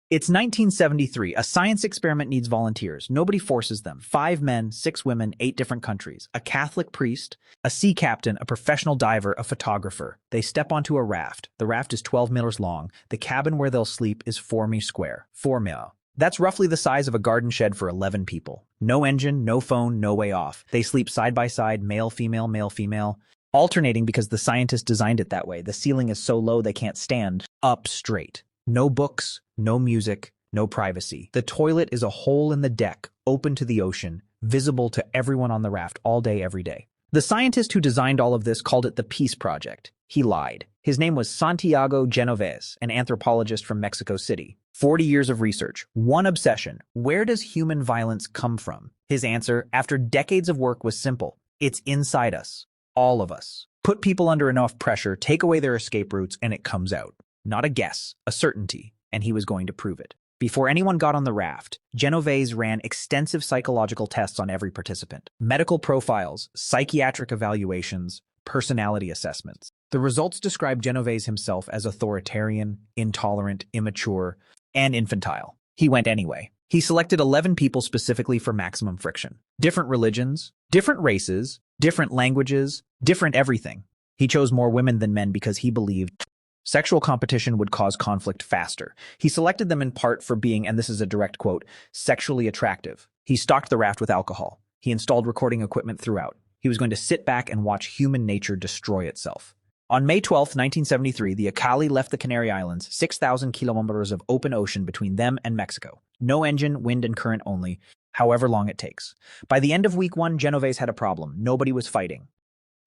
It's 1973. A science experiment needs volunteers. Nobody forces them. 5 men, 6 women, 8 different countries. A Catholic priest, a sea captain, a professional diver, a photographer. They step onto a raft. The raft is 12 meters long. The cabin where they'll sleep is 4 meters square. 4 meters. That's roughly the size of a garden shed for 11 people. No engine, no phone, no way off. They sleep side by side, male, female, alternating because the scientists designed it that way. The ceiling is so low they can't stand up straight. No books, no music, no privacy. The toilet is a hole in the deck, open to the ocean, visible to everyone on the raft all day, every day. The scientist who designed all of this called it the Peace Project. He lied. His name was Santiago Genovés, an anthropologist from Mexico City. 40 years of research, one obsession. Where does human violence come from? His answer, after decades of work, was simple. It's inside us. All of us. Put people under enough pressure, take away their escape routes, and it comes out. Not a guess, a certainty, and he was going to prove it. Before anyone got on the raft, Genoves ran extensive psychological tests on every participant. Medical profiles, psychiatric evaluations, personality assessments. The results described Genoves himself as authoritarian, intolerant, immature, and infantile. He went anyway. He selected 11 people specifically for maximum friction. Different religions, different races, different languages, different everything. He chose more women than men because he believed sexual competition would cause conflict faster. He selected them in part for being, and this is a direct quote, sexually attractive. He stocked the raft with alcohol. He installed recording equipment throughout. He was going to sit back and watch human nature destroy itself. On May 12, 1973, the Acali left the Canary Islands, 6,000 kilometers of open ocean between them and Mexico. No engine, wind and current only, however long it takes. By the end of week 1, Genoves had a problem. Nobody was fighting.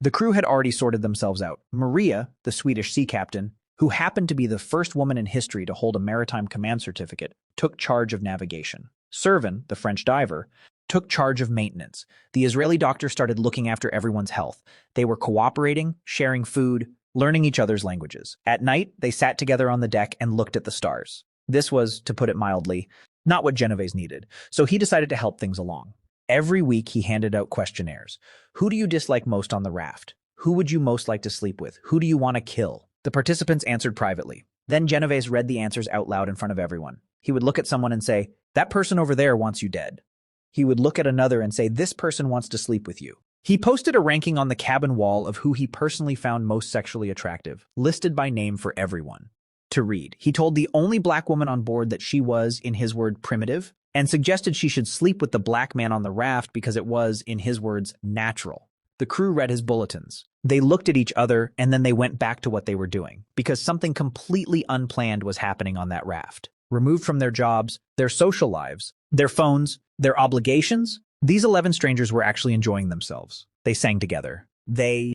The crew had already sorted themselves out. Maria, the Swedish sea captain, who happened to be the first woman in history to hold a maritime command certificate, took charge of navigation. Servin, the French diver, took charge of maintenance. The Israeli doctor started looking after everyone's health. They were cooperating, sharing food, learning each other's languages. At night, they sat together on the deck and looked at the stars. This was, to put it mildly, not what Genoves needed, so he decided to help things along. Every week, he handed out questionnaires. Who do you dislike most on the raft? Who would you most like to sleep with? Who do you want to kill? The participants answered privately. Then Genoves read the answers out loud in front of everyone. He would look at someone and say, "That person over there wants you dead." He would look at another and say, "This person wants to sleep with you." He posted a ranking on the cabin wall of who he personally found most sexually attractive, listed by name for everyone to read. He told the only black woman on board that she was, in his word, primitive, and suggested she should sleep with the black man on the raft because it was, in his words, natural. The crew read his bulletins. They looked at each other, and then they went back to what they were doing, because something completely unplanned was happening on that raft. Removed from their jobs, their social lives, their phones, their obligations, these 11 strangers were actually enjoying themselves. They sang together. They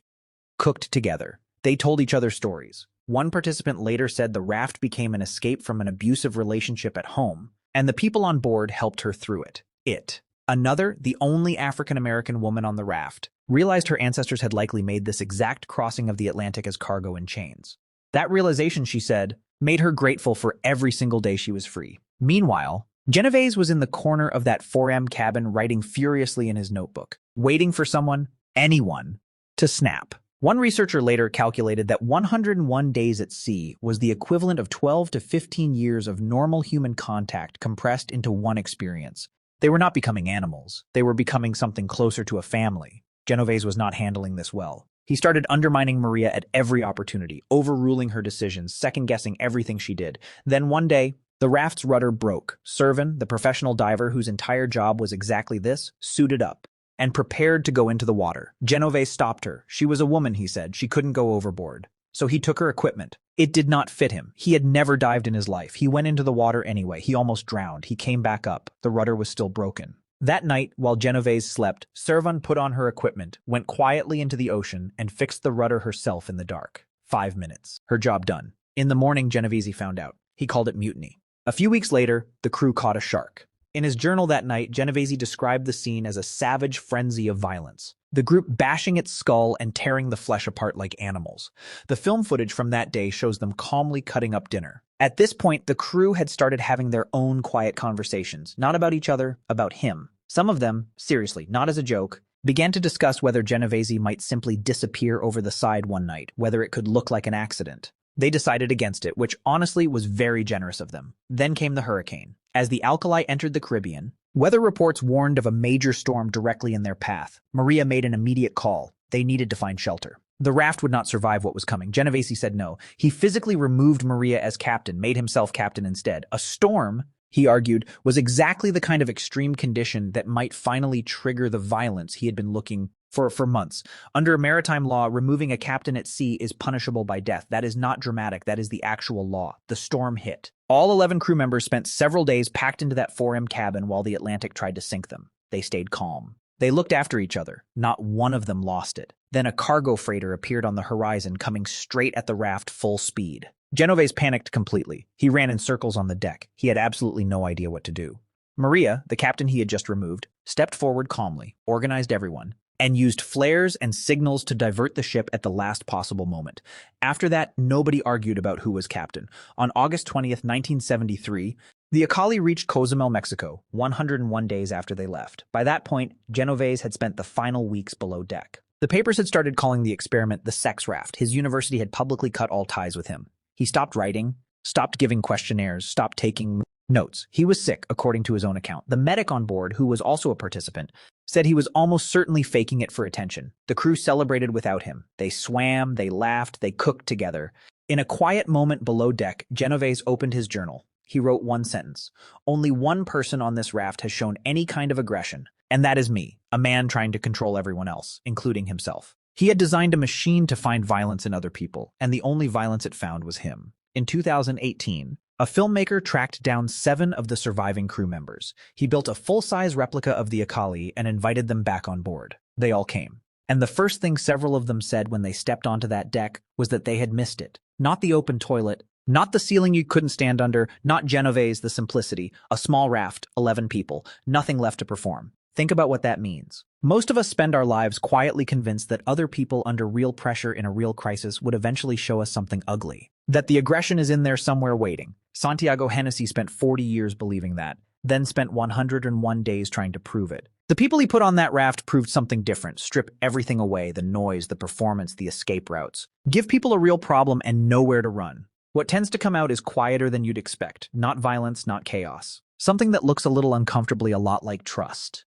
cooked together. They told each other stories. One participant later said the raft became an escape from an abusive relationship at home, and the people on board helped her through it. Another, the only African-American woman on the raft, realized her ancestors had likely made this exact crossing of the Atlantic as cargo in chains. That realization, she said, made her grateful for every single day she was free. Meanwhile, Genoves was in the corner of that 4M cabin writing furiously in his notebook, waiting for someone, anyone, to snap. One researcher later calculated that 101 days at sea was the equivalent of 12 to 15 years of normal human contact compressed into one experience. They were not becoming animals. They were becoming something closer to a family. Genoves was not handling this well. He started undermining Maria at every opportunity, overruling her decisions, second-guessing everything she did. Then one day, the raft's rudder broke. Servin, the professional diver whose entire job was exactly this, suited up and prepared to go into the water. Genoves stopped her. She was a woman, he said. She couldn't go overboard. So he took her equipment. It did not fit him. He had never dived in his life. He went into the water anyway. He almost drowned. He came back up. The rudder was still broken. That night, while Genoves slept, Servin put on her equipment, went quietly into the ocean, and fixed the rudder herself in the dark. 5 minutes. Her job done. In the morning, Genovese found out. He called it mutiny. A few weeks later, the crew caught a shark. In his journal that night, Genovese described the scene as a savage frenzy of violence. The group bashing its skull and tearing the flesh apart like animals. The film footage from that day shows them calmly cutting up dinner. At this point, the crew had started having their own quiet conversations, not about each other, about him. Some of them, seriously, not as a joke, began to discuss whether Genovese might simply disappear over the side one night, whether it could look like an accident. They decided against it, which honestly was very generous of them. Then came the hurricane. As the Acali entered the Caribbean, weather reports warned of a major storm directly in their path. Maria made an immediate call. They needed to find shelter. The raft would not survive what was coming. Genovesi said no. He physically removed Maria as captain, made himself captain instead. A storm, he argued, was exactly the kind of extreme condition that might finally trigger the violence he had been looking for months. Under maritime law, removing a captain at sea is punishable by death. That is not dramatic. That is the actual law. The storm hit. All 11 crew members spent several days packed into that 4M cabin while the Atlantic tried to sink them. They stayed calm. They looked after each other. Not one of them lost it. Then a cargo freighter appeared on the horizon, coming straight at the raft full speed. Genoves panicked completely. He ran in circles on the deck. He had absolutely no idea what to do. Maria, the captain he had just removed, stepped forward calmly, organized everyone, and used flares and signals to divert the ship at the last possible moment. After that, nobody argued about who was captain. On August 20th, 1973, the Acali reached Cozumel, Mexico, 101 days after they left. By that point, Genoves had spent the final weeks below deck. The papers had started calling the experiment the sex raft. His university had publicly cut all ties with him. He stopped writing, stopped giving questionnaires, stopped taking notes. He was sick, according to his own account. The medic on board, who was also a participant, said he was almost certainly faking it for attention. The crew celebrated without him. They swam, they laughed, they cooked together. In a quiet moment below deck, Genoves opened his journal. He wrote one sentence. Only one person on this raft has shown any kind of aggression, and that is me, a man trying to control everyone else, including himself. He had designed a machine to find violence in other people, and the only violence it found was him. In 2018, a filmmaker tracked down 7 of the surviving crew members. He built a full-size replica of the Acali and invited them back on board. They all came. And the first thing several of them said when they stepped onto that deck was that they had missed it. Not the open toilet, not the ceiling you couldn't stand under, not Genoves, the simplicity, a small raft, 11 people, nothing left to perform. Think about what that means. Most of us spend our lives quietly convinced that other people under real pressure in a real crisis would eventually show us something ugly. That the aggression is in there somewhere waiting. Santiago Genovés spent 40 years believing that, then spent 101 days trying to prove it. The people he put on that raft proved something different. Strip everything away, the noise, the performance, the escape routes. Give people a real problem and nowhere to run. What tends to come out is quieter than you'd expect. Not violence, not chaos. Something that looks a little uncomfortably a lot like trust.